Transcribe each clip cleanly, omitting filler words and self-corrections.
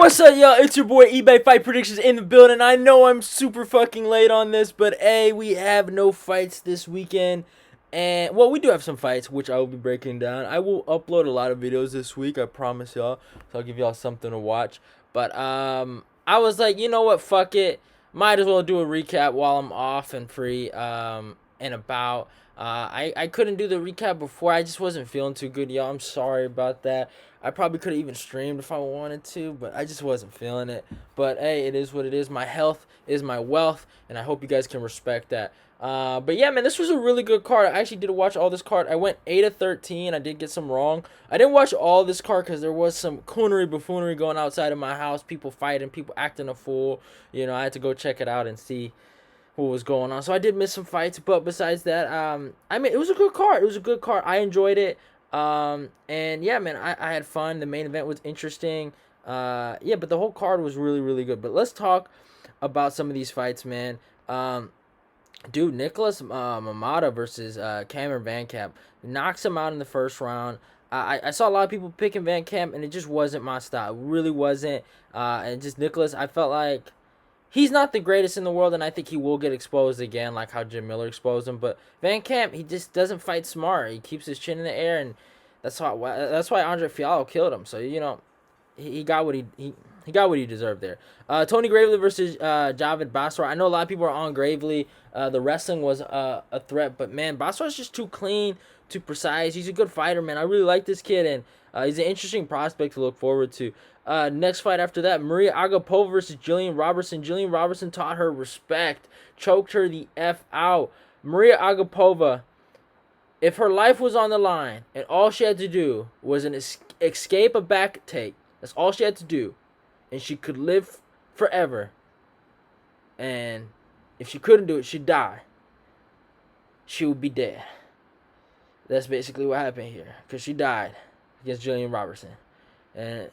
What's up, y'all? It's your boy eBay Fight Predictions in the building. I know I'm super fucking late on this, but we have no fights this weekend. And, well, we do have some fights, which I will be breaking down. I will upload a lot of videos this week, I promise y'all. So I'll give y'all something to watch. But, I was like, you know what? Fuck it. Might as well do a recap while I'm off and free, and about. I couldn't do the recap before. I just wasn't feeling too good, y'all. I'm sorry about that. I probably could have even streamed if I wanted to, but I just wasn't feeling it. But hey, it is what it is. My health is my wealth, and I hope you guys can respect that. But yeah, man, this was a really good card. I actually did watch all this card. I went 8 of 13. I did get some wrong. I didn't watch all this card because there was some coonery buffoonery going outside of my house. People fighting, people acting a fool. You know, I had to go check it out and see what was going on. So I did miss some fights, but besides that, I mean, it was a good card. It was a good card. I enjoyed it. And yeah, man, I had fun. The main event was interesting. Yeah, but the whole card was really, really good. But let's talk about some of these fights, man. Dude, Nicholas Mamada versus Cameron Van Camp knocks him out in the first round. I saw a lot of people picking Van Camp, and it just wasn't my style. It really wasn't. And just Nicholas, I felt like he's not the greatest in the world, and I think he will get exposed again, like how Jim Miller exposed him. But Van Camp, he just doesn't fight smart. He keeps his chin in the air, and that's why Andre Fialho killed him. So you know, he got what he got what he deserved there. Tony Gravely versus Javid Basra. I know a lot of people are on Gravely. The wrestling was a threat, but man, Basra's just too clean, too precise. He's a good fighter, man. I really like this kid, and he's an interesting prospect to look forward to. Next fight after that, Maria Agapova versus Jillian Robertson. Jillian Robertson taught her respect, choked her the F out. Maria Agapova, if her life was on the line and all she had to do was escape a back take, that's all she had to do, and she could live forever. And if she couldn't do it, she'd die. She would be dead. That's basically what happened here, because she died against Jillian Robertson. And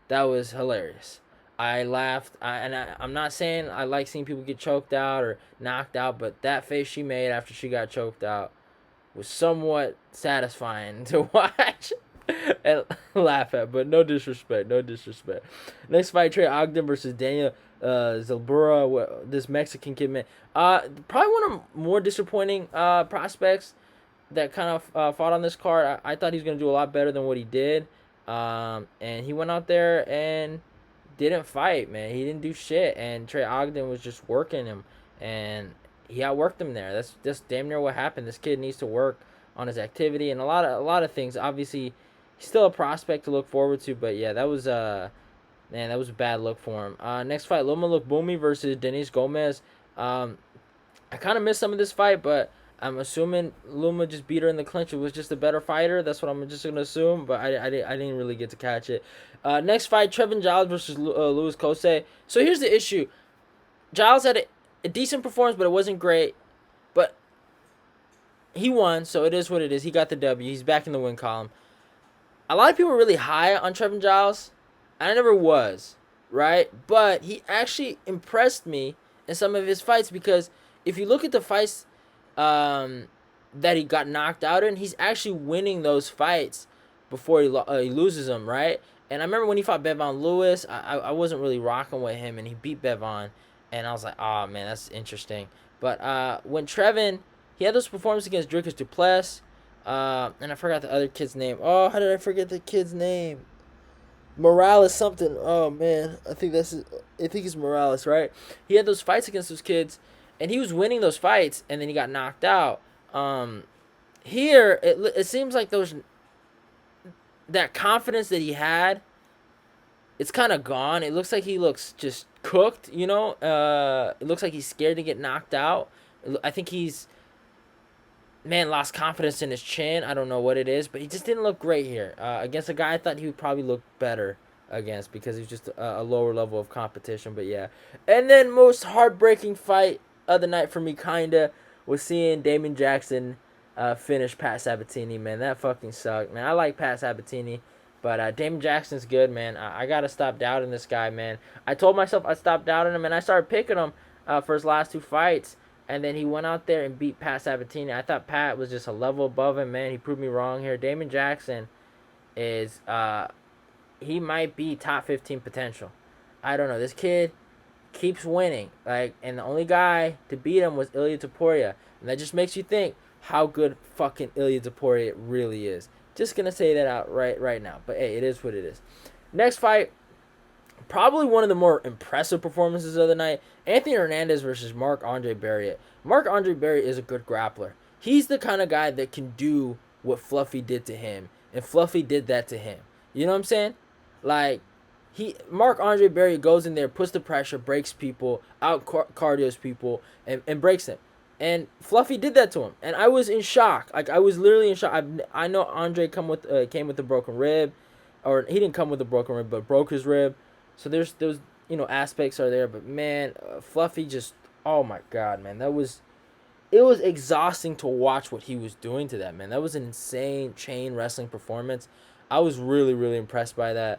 that was hilarious. I laughed. I'm not saying I like seeing people get choked out or knocked out, but that face she made after she got choked out was somewhat satisfying to watch and laugh at. But no disrespect. Next fight, Trey Ogden versus Dania Zelbura. This Mexican kid, man. Probably one of the more disappointing prospects that kind of fought on this card. I thought he was going to do a lot better than what he did. And he went out there and didn't fight, man. He didn't do shit, and Trey Ogden was just working him, and he outworked him there. That's just damn near what happened. This kid needs to work on his activity and a lot of things. Obviously, he's still a prospect to look forward to, but yeah, that was man, that was a bad look for him. Next fight, Loma Lookboonmee versus Denise Gomez. I kind of missed some of this fight, but I'm assuming Luma just beat her in the clinch. It was just a better fighter. That's what I'm just going to assume, but I didn't really get to catch it. Next fight, Trevin Giles versus Louis Cosey. So here's the issue. Giles had a decent performance, but it wasn't great. But he won, so it is what it is. He got the W. He's back in the win column. A lot of people are really high on Trevin Giles. I never was, right? But he actually impressed me in some of his fights, because if you look at the fights that he got knocked out in, he's actually winning those fights before he loses them, right? And I remember when he fought Bevon Lewis, I wasn't really rocking with him, and he beat Bevon, and I was like, oh man, that's interesting. But when Trevin, he had those performances against Dricus Duplessis, and I forgot the other kid's name. Oh, how did I forget the kid's name? Morales something. Oh man, I think it's Morales, right? He had those fights against those kids, and he was winning those fights, and then he got knocked out. Here, it seems like that confidence that he had, it's kind of gone. It looks like he looks just cooked, you know? It looks like he's scared to get knocked out. I think he's, man, lost confidence in his chin. I don't know what it is, but he just didn't look great here. Against a guy I thought he would probably look better against, because he's just a lower level of competition, but yeah. And then most heartbreaking fight of the night for me, kinda, was seeing Damon Jackson finish Pat Sabatini, man. That fucking sucked, man. I like Pat Sabatini, but Damon Jackson's good, man. I gotta stop doubting this guy, man. I told myself I'd stop doubting him, and I started picking him for his last two fights, and then he went out there and beat Pat Sabatini. I thought Pat was just a level above him, man. He proved me wrong here. Damon Jackson is he might be top 15 potential. I don't know. This kid keeps winning. And the only guy to beat him was Ilia Topuria. And that just makes you think how good fucking Ilia Topuria really is. Just gonna say that out right now. But hey, it is what it is. Next fight, probably one of the more impressive performances of the night. Anthony Hernandez versus Marc-Andre Barriet. Marc-Andre Barriet is a good grappler. He's the kind of guy that can do what Fluffy did to him. And Fluffy did that to him. You know what I'm saying? Marc-Andre Barriet goes in there, puts the pressure, breaks people, out cardios people, and breaks them. And Fluffy did that to him, and I was in shock. I was literally in shock. I know Andre came with a broken rib, or he didn't come with a broken rib, but broke his rib. So there's those aspects are there, but man, Fluffy just, oh my god, man, it was exhausting to watch what he was doing to that man. That was an insane chain wrestling performance. I was really really impressed by that.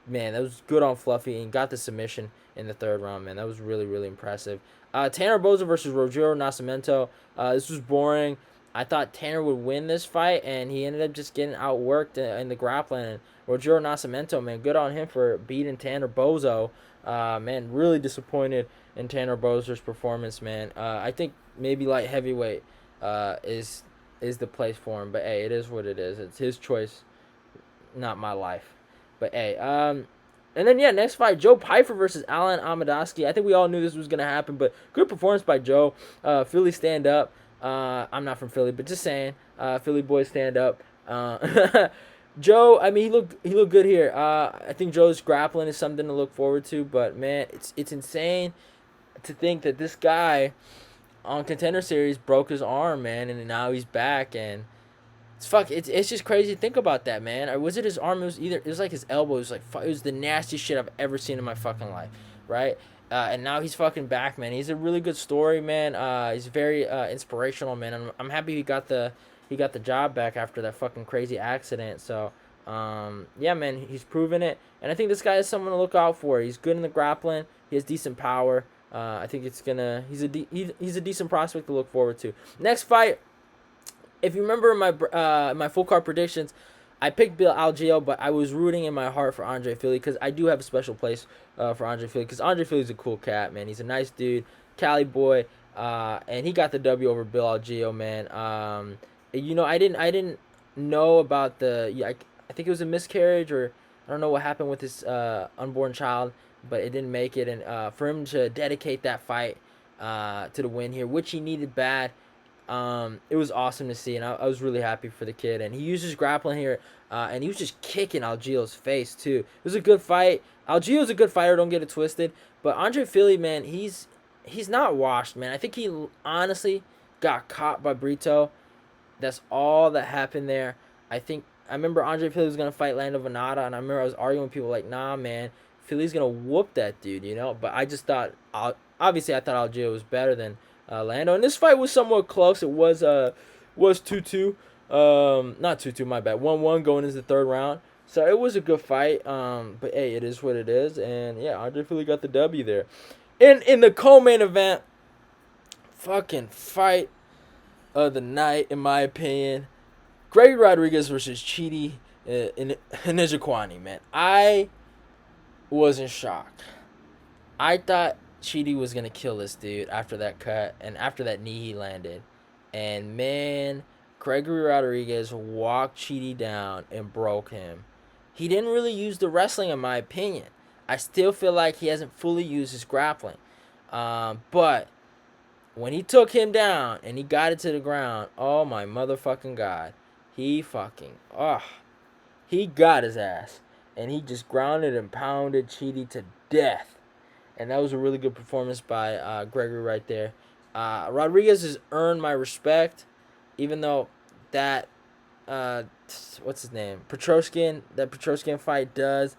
Man, that was good on Fluffy, and got the submission in the third round, man. That was really, really impressive. Tanner Boza versus Rodrigo Nacimento. This was boring. I thought Tanner would win this fight, and he ended up just getting outworked in the grappling. And Rodrigo Nacimento, man, good on him for beating Tanner Bozo. Man, really disappointed in Tanner Boza's performance, man. I think maybe light heavyweight is the place for him. But, hey, it is what it is. It's his choice, not my life. But, hey, and then, next fight, Joe Pyfer versus Alan Amadoski. I think we all knew this was going to happen, but good performance by Joe. Philly stand up. I'm not from Philly, but just saying, Philly boys stand up. Joe, I mean, he looked good here. I think Joe's grappling is something to look forward to, but, man, it's insane to think that this guy on Contender Series broke his arm, man, and now he's back, and it's just crazy to think about that, man. Or was it his arm? It was like his elbow. It was the nastiest shit I've ever seen in my fucking life, right? And now he's fucking back, man. He's a really good story, man. He's very inspirational, man. I'm happy he got the job back after that fucking crazy accident. So, yeah, man, he's proven it, and I think this guy is someone to look out for. He's good in the grappling. He has decent power. I think he's a decent prospect to look forward to. Next fight. If you remember my full card predictions, I picked Bill Algeo, but I was rooting in my heart for Andre Fili because I do have a special place for Andre Fili because Andre Fili's a cool cat, man. He's a nice dude, Cali boy, and he got the W over Bill Algeo, man. I didn't know about I think it was a miscarriage, or I don't know what happened with his unborn child, but it didn't make it, and for him to dedicate that fight to the win here, which he needed bad. It was awesome to see, and I was really happy for the kid. And he used his grappling here, and he was just kicking Algeo's face too. It was a good fight. Algeo's a good fighter, don't get it twisted. But Andre Fili, man, he's not washed, man. I think he honestly got caught by Brito. That's all that happened there. I remember Andre Fili was gonna fight Lando Venata, and I remember I was arguing with people like, nah, man, Fili's gonna whoop that dude, But I just thought, obviously, I thought Algeo was better than Lando, and this fight was somewhat close. It was 2-2, not 2-2, my bad, 1-1 going into the third round. So it was a good fight. But hey, it is what it is, and yeah, Andre Fili got the W there. In the co-main event, fucking fight of the night, in my opinion, Gregory Rodriguez versus Chidi Njokuani, man. I was in shock. I thought Chidi was going to kill this dude after that cut and after that knee he landed. And, man, Gregory Rodriguez walked Chidi down and broke him. He didn't really use the wrestling, in my opinion. I still feel like he hasn't fully used his grappling. But when he took him down and he got it to the ground, oh, my motherfucking God. He got his ass. And he just grounded and pounded Chidi to death. And that was a really good performance by Gregory right there. Rodriguez has earned my respect, even though that, what's his name? That Petrosyan fight does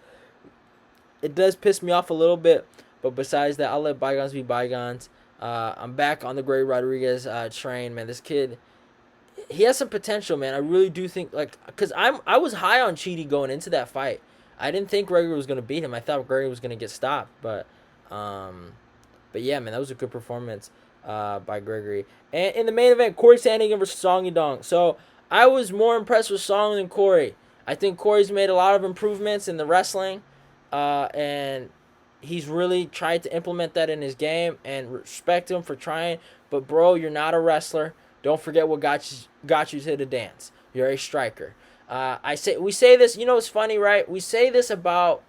piss me off a little bit. But besides that, I'll let bygones be bygones. I'm back on the Gregory Rodriguez train, man. This kid, he has some potential, man. I really do think, because I was high on Chidi going into that fight. I didn't think Gregory was going to beat him. I thought Gregory was going to get stopped, but yeah, man, that was a good performance by Gregory. And in the main event, Cory Sandhagen versus Song Yadong. So I was more impressed with Song than Cory. I think Cory's made a lot of improvements in the wrestling, and he's really tried to implement that in his game, and respect him for trying. But bro, you're not a wrestler. Don't forget what got you to the dance. You're a striker. We say this. You know, it's funny, right? We say this about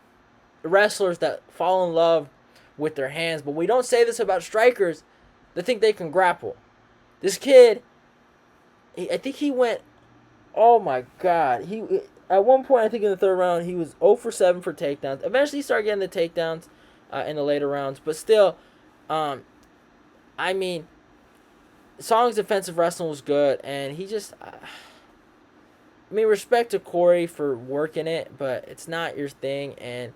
wrestlers that fall in love with their hands, but we don't say this about strikers that think they can grapple. This kid, I think he went. Oh my God, he at one point I think in the third round he was 0 for 7 for takedowns. Eventually, he started getting the takedowns in the later rounds, but still, I mean, Song's defensive wrestling was good, and he just. I mean, respect to Cory for working it, but it's not your thing, and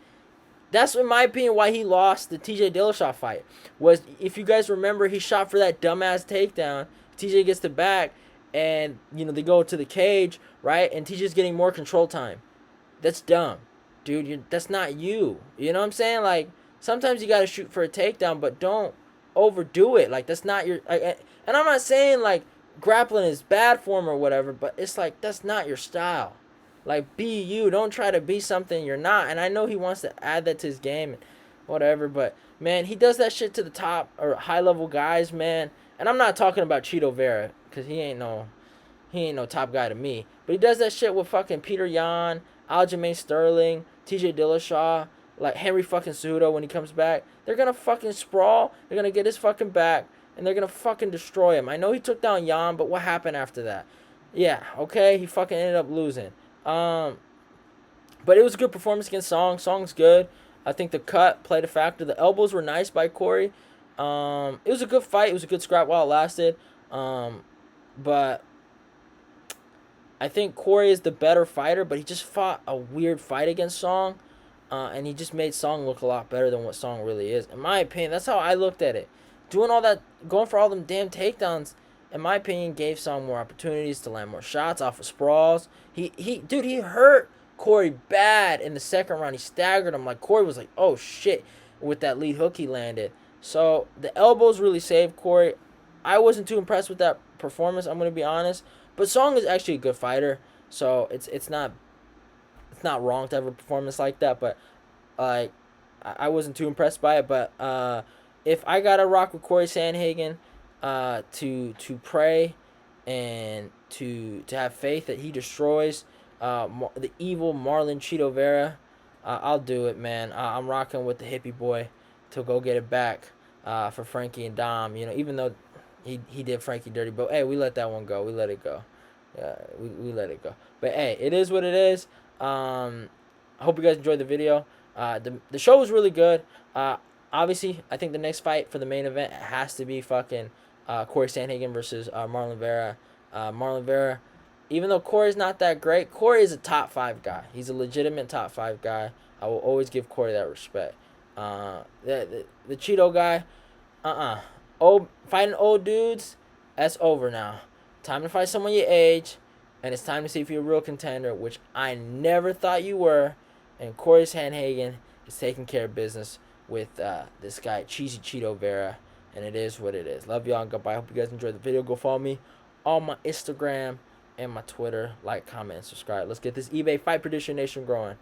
that's, in my opinion, why he lost the TJ Dillashaw fight. Was, if you guys remember, he shot for that dumbass takedown. TJ gets the back, and, you know, they go to the cage, right? And TJ's getting more control time. That's dumb. Dude, that's not you. You know what I'm saying? Like, sometimes you got to shoot for a takedown, but don't overdo it. Like, that's not your... and I'm not saying, like, grappling is bad for him or whatever, but it's like, that's not your style. Like, be you. Don't try to be something you're not. And I know he wants to add that to his game and whatever, but, man, he does that shit to the top or high-level guys, man. And I'm not talking about Cheeto Vera, because he ain't no top guy to me. But he does that shit with fucking Peter Yan, Aljamain Sterling, TJ Dillashaw, like Henry fucking Cejudo when he comes back. They're going to fucking sprawl. They're going to get his fucking back, and they're going to fucking destroy him. I know he took down Yan, but what happened after that? Yeah, okay, he fucking ended up losing. But it was a good performance against Song. Song's good. I think the cut played a factor. The elbows were nice by Cory. It was a good fight. It was a good scrap while it lasted. But I think Cory is the better fighter, but he just fought a weird fight against Song. And he just made Song look a lot better than what Song really is. In my opinion, that's how I looked at it. Doing all that, going for all them damn takedowns, in my opinion, gave Song more opportunities to land more shots off of sprawls. He hurt Cory bad in the second round. He staggered him. Like, Cory was like, oh shit, with that lead hook he landed. So the elbows really saved Cory. I wasn't too impressed with that performance, I'm gonna be honest. But Song is actually a good fighter, so it's not wrong to have a performance like that. But like, I wasn't too impressed by it. But if I gotta rock with Cory Sandhagen, to pray and to have faith that he destroys the evil Marlon Cheeto Vera, I'll do it, man. I'm rocking with the hippie boy to go get it back for Frankie and Dom. You know, even though he did Frankie dirty, but hey, we let that one go. We let it go. We let it go. But hey, it is what it is. I hope you guys enjoyed the video. The show was really good. Obviously, I think the next fight for the main event has to be fucking Cory Sandhagen versus Marlon Vera. Marlon Vera, even though Cory's not that great, Cory is a top 5 guy. He's a legitimate top 5 guy. I will always give Cory that respect. The Cheeto guy, fighting old dudes, that's over now. Time to fight someone your age, and it's time to see if you're a real contender, which I never thought you were. And Cory Sandhagen is taking care of business with this guy, Cheesy Cheeto Vera. And it is what it is. Love y'all and goodbye. I hope you guys enjoyed the video. Go follow me on my Instagram and my Twitter. Like, comment, and subscribe. Let's get this eBay Fight Prediction Nation growing.